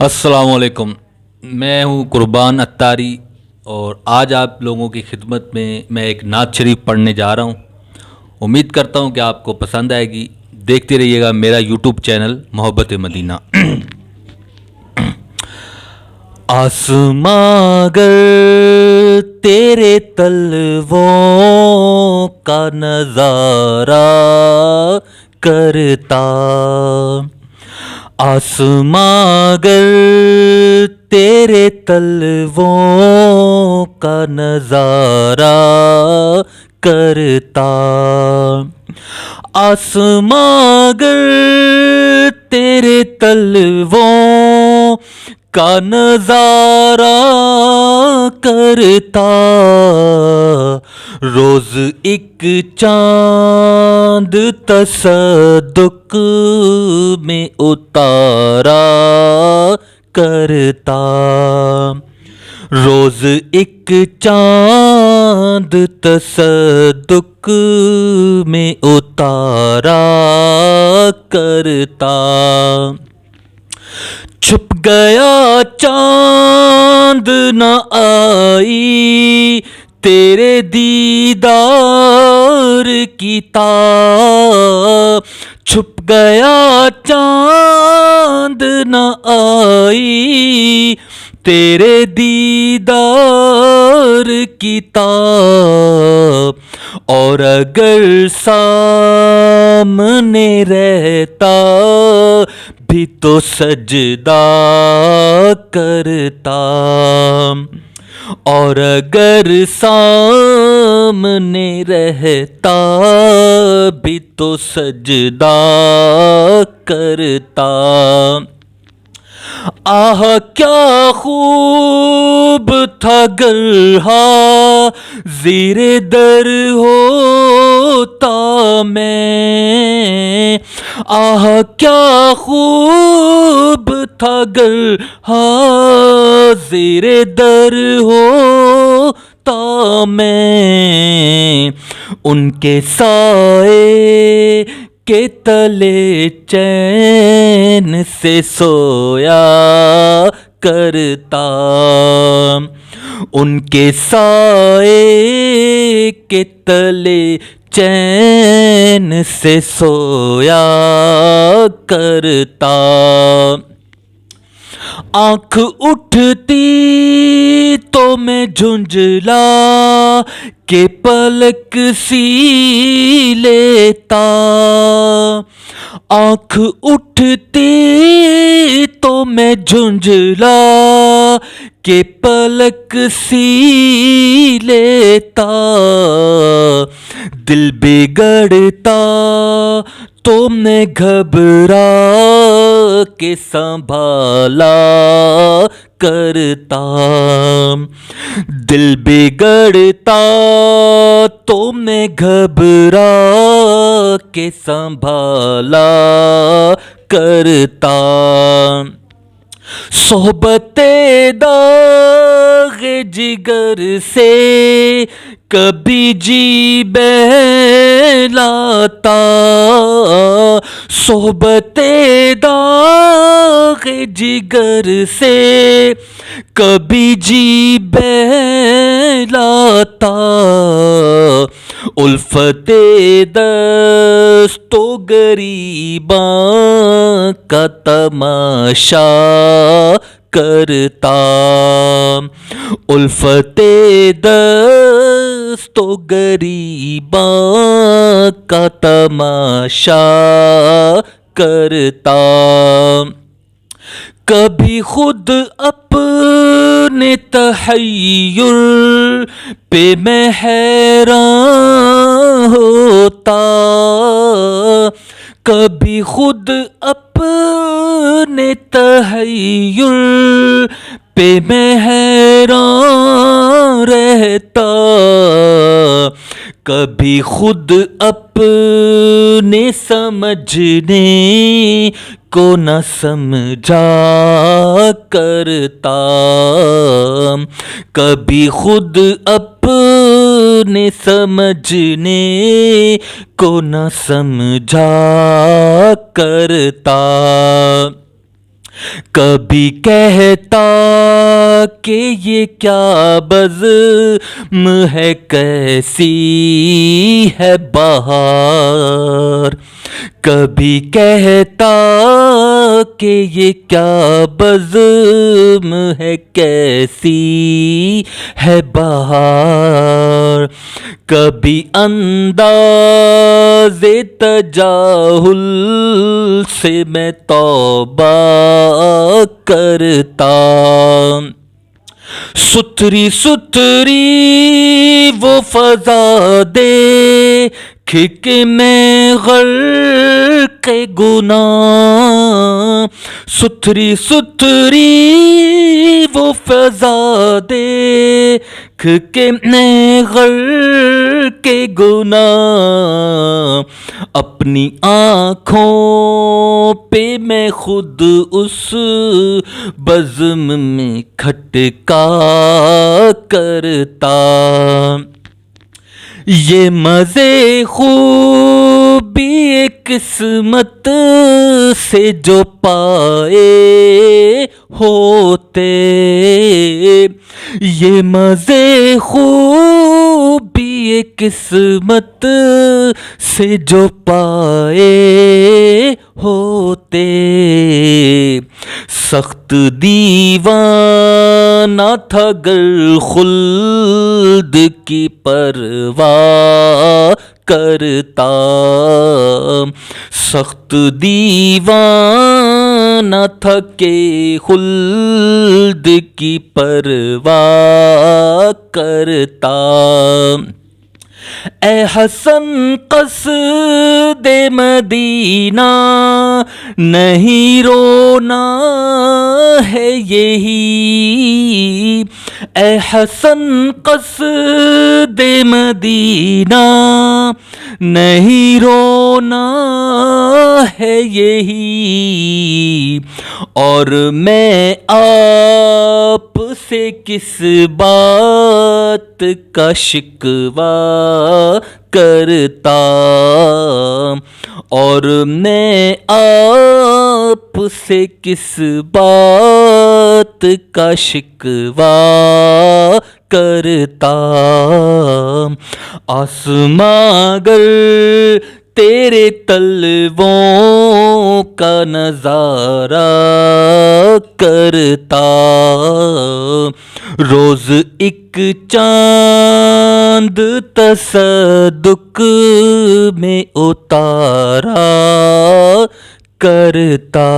السلام علیکم۔ میں ہوں قربان اتاری اور آج آپ لوگوں کی خدمت میں ایک نعت شریف پڑھنے جا رہا ہوں۔ امید کرتا ہوں کہ آپ کو پسند آئے گی۔ دیکھتے رہیے گا میرا یوٹیوب چینل محبت مدینہ۔ آسماں گر تیرے تلووں کا نظارہ کرتا، آسماں گر تیرے تلووں کا نظارہ کرتا، آسماں گر تیرے تلووں کا نظارہ کرتا، روز ایک چاند تصدق میں اتارا کرتا، روز ایک چاند تصدق میں اتارا کرتا، چھپ گیا چاند نہ آئی تیرے دیدار کی تاب، چھپ گیا چاند نہ آئی تیرے دیدار کی تاب، اور اگر سامنے رہتا بھی تو سجدہ کرتا، اور اگر سامنے رہتا بھی تو سجدہ کرتا، آہ کیا خوب تھا گر حاضر در ہوتا میں، آہ کیا خوب تھا گر حاضر در ہوتا میں، ان کے سائے کے تلے چین سے سویا کرتا، ان کے سائے کے تلے چین سے سویا کرتا، آنکھ اٹھتی تو میں جھنجھلا کے پلک سی لیتا، آنکھ اٹھتی تو میں جھنجھلا کے پلک سی لیتا، دل بگڑتا تو میں گھبرا کے سنبھالا کرتا، دل بگڑتا تو میں گھبرا کے سنبھالا کرتا، صحبت داغ جگر سے کبھی جی بہلاتا، صحبت داغ جگر سے کبھی جی بہلاتا، الفت دست و گریباں کا تماشا کرتا، الفت دست و گریباں کا تماشا کرتا، کبھی خود اپنے تحیر پہ میں حیران ہوتا، کبھی خود اپنے تحیر پہ میں حیران رہتا، کبھی خود اپنے سمجھنے کو نہ سمجھا کرتا، کبھی خود اپنے سمجھنے کو نہ سمجھا کرتا، کبھی کہتا کہ یہ کیا بزم ہے، کیسی ہے بہار، کبھی کہتا کہ یہ کیا بزم ہے، کیسی ہے بہار، کبھی انداز تجاہل سے میں توبہ کرتا، ستھری ستھری وہ فضا دیکھ کے میں غرق گناہ، ستھری ستھری وہ فضا دیکھ کے میں غرق گناہ، اپنی آنکھوں پہ میں خود اس بزم میں کھٹکا کرتا، یہ مزے خوبی قسمت سے جو پائے ہوتے، یہ مزے خوبی قسمت سے جو پائے ہوتے، سخت دیوانہ تھا گر خلد کی پرواہ کرتا، سخت دیوانہ تھا کہ خلد کی پرواہ کرتا، اے حسن قصد مدینہ نہیں رونا ہے یہی، اے حسن قصد مدینہ نہیں رونا ہے یہی، اور میں آپ سے کس بات کا شکوہ کرتا، اور میں آپ سے کس بات کا شکوہ کرتا، آسماں گر تیرے تلووں کا نظارہ کرتا، روز ایک چاند تصدق میں اتارا کرتا۔